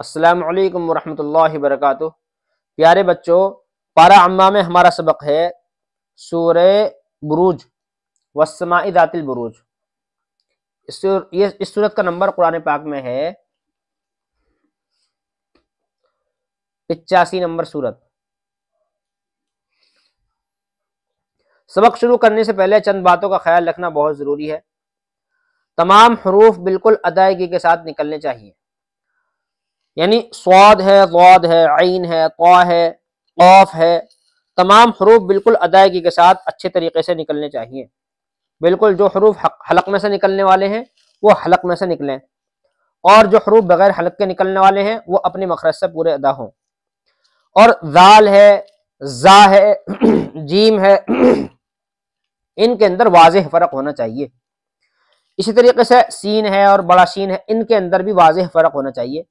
السلام علیکم ورحمۃ اللہ وبرکاتہ۔ پیارے بچوں، پارہ عامہ میں ہمارا سبق ہے سورہ بروج والسماء ذات البروج۔ اس سورت کا نمبر قرآن پاک میں ہے 85 نمبر سورت۔ سبق شروع کرنے سے پہلے چند باتوں کا خیال رکھنا بہت ضروری ہے۔ تمام حروف بالکل ادائیگی کے ساتھ نکلنے چاہیے، یعنی صاد ہے، ضاد ہے، عین ہے، طا ہے، قاف ہے، تمام حروف بالکل ادائیگی کے ساتھ اچھے طریقے سے نکلنے چاہیے۔ بالکل جو حروف حلق میں سے نکلنے والے ہیں وہ حلق میں سے نکلیں، اور جو حروف بغیر حلق کے نکلنے والے ہیں وہ اپنے مخرج سے پورے ادا ہوں۔ اور ذال ہے، زا ہے، جیم ہے، ان کے اندر واضح فرق ہونا چاہیے۔ اسی طریقے سے سین ہے اور بڑا شین ہے، ان کے اندر بھی واضح فرق ہونا چاہیے۔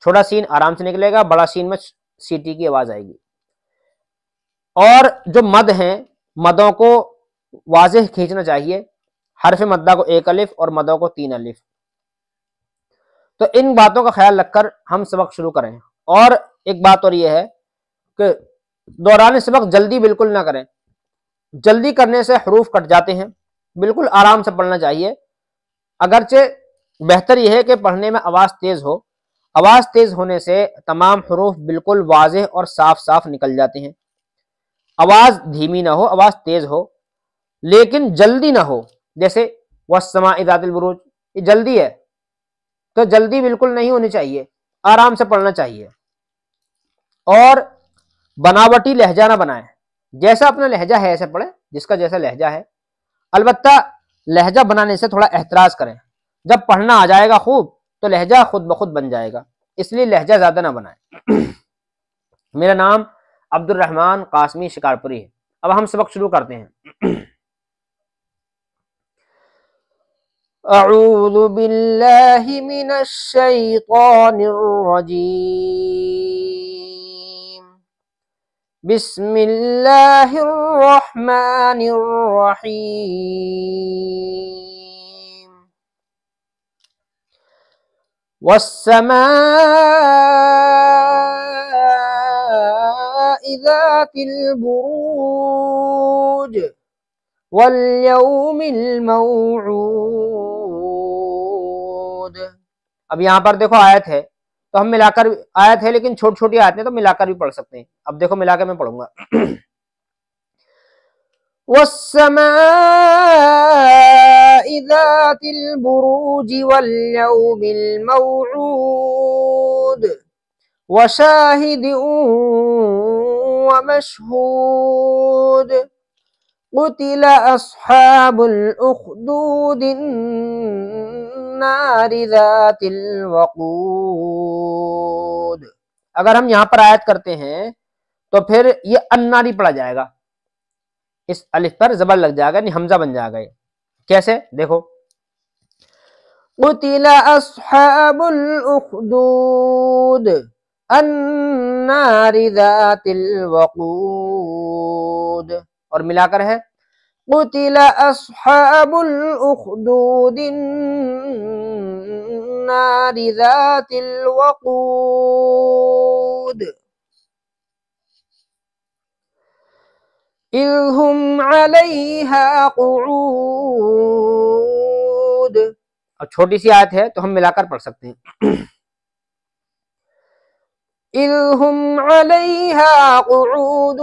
چھوٹا سین آرام سے نکلے گا، بڑا سین میں سیٹی کی آواز آئے گی۔ اور جو مد ہیں، مدوں کو واضح کھینچنا چاہیے، حرف مدہ کو 1 الف اور مدوں کو 3 الف۔ تو ان باتوں کا خیال رکھ کر ہم سبق شروع کریں۔ اور ایک بات اور یہ ہے کہ دوران سبق جلدی بالکل نہ کریں، جلدی کرنے سے حروف کٹ جاتے ہیں، بالکل آرام سے پڑھنا چاہیے۔ اگرچہ بہتر یہ ہے کہ پڑھنے میں آواز تیز ہو، آواز تیز ہونے سے تمام حروف بالکل واضح اور صاف صاف نکل جاتے ہیں۔ آواز دھیمی نہ ہو، آواز تیز ہو، لیکن جلدی نہ ہو۔ جیسے والسماء ذات البروج، یہ جلدی ہے، تو جلدی بالکل نہیں ہونی چاہیے، آرام سے پڑھنا چاہیے۔ اور بناوٹی لہجہ نہ بنائیں، جیسا اپنا لہجہ ہے ایسے پڑھیں، جس کا جیسا لہجہ ہے۔ البتہ لہجہ بنانے سے تھوڑا احتراز کریں، جب پڑھنا آ جائے گا خوب تو لہجہ خود بخود بن جائے گا، اس لیے لہجہ زیادہ نہ بنائیں۔ میرا نام عبد الرحمن قاسمی شکارپوری ہے۔ اب ہم سبق شروع کرتے ہیں۔ اعوذ باللہ من الشیطان الرجیم، بسم اللہ الرحمن الرحیم۔ والسماء ذات البروج والیوم الموعود۔ اب یہاں پر دیکھو آیت ہے، تو ہم ملا کر، آیت ہے لیکن چھوٹی چھوٹی آیت ہیں تو ملا کر بھی پڑھ سکتے ہیں۔ اب دیکھو ملا کے میں پڑھوں گا۔ والسماء ذات البروج والیوم الموعود وشاہد ومشہود قتل اصحاب الاخدود النار ذات الوقود۔ اگر ہم یہاں پر آیت کرتے ہیں تو پھر یہ الناری پڑھا جائے گا، اس الف پر زبر لگ جائے گا، یعنی حمزہ بن جائے گا۔ کیسے دیکھو، قتل اصحاب الاخدود النار ذات الوقود، اور ملا کر ہے قتل اصحاب الاخدود النار ذات الوقود اذ هم علیہا قعود۔ اب چھوٹی سی آیت ہے تو ہم ملا کر پڑھ سکتے ہیں۔ اذ هم علیہا قعود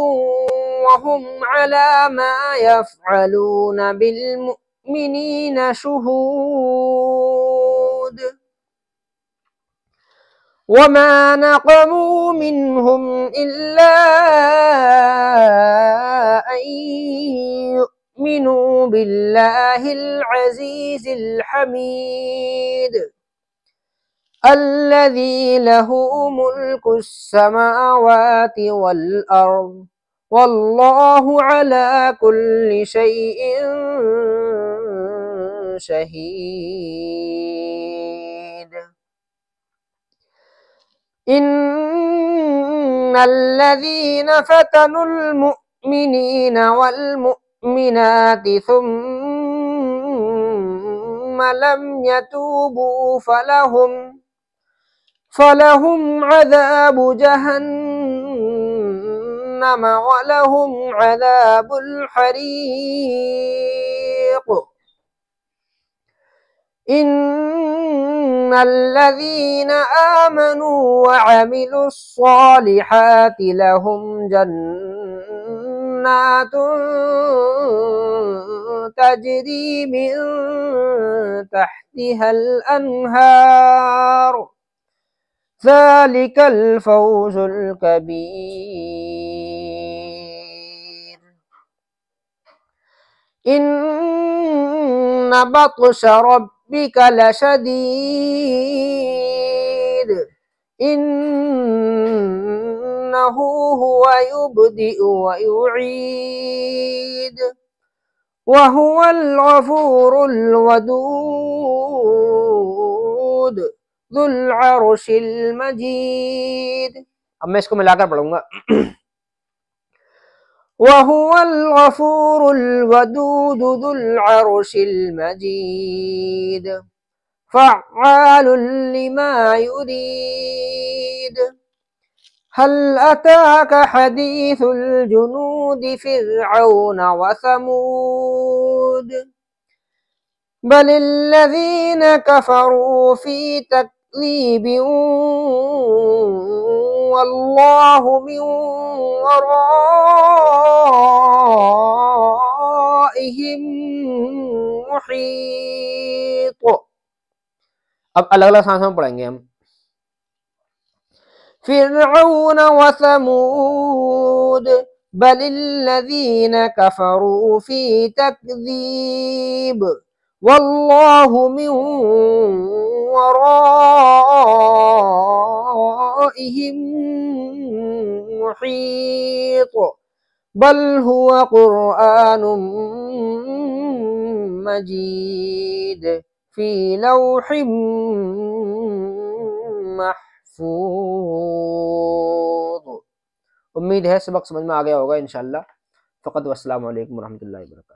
وهم على ما يفعلون بالمؤمنین شہود وما نقموا منهم إلا أن يؤمنوا بالله العزيز الحميد الذي له ملك السماوات والأرض والله على كل شيء شهيد ان الذين فتنوا المؤمنين والمؤمنات ثم لم يتوبوا فلهم عذاب جهنم ولهم عذاب الحريق إن الذين آمنوا وعملوا الصالحات لهم جنات تجري من تحتها الأنهار ذلك الفوز الكبير إن بطش ربك لشديد إنه هو يبدئ ويعيد وهو الغفور الودود ذو العرش المجيد. اب میں اس کو ملا کر پڑھوں گا. وهو الغفور الودود ذو العرش المجيد فعال لما يريد هل أتاك حديث الجنود فرعون وثمود بل الذين كفروا في تكذيب والله من ورائهم محيط. اب الگ الگ سانسوں میں پڑھیں گے ہم. فرعون وثمود بل الذين كفروا في تكذيب والله من ورائهم محيط بل هو قرآن مجيد في لوح محفوظ. امید ہے سبق سمجھ میں آ گیا ہوگا انشاءاللہ. فقط والسلام علیکم ورحمۃ اللہ وبرکاتہ.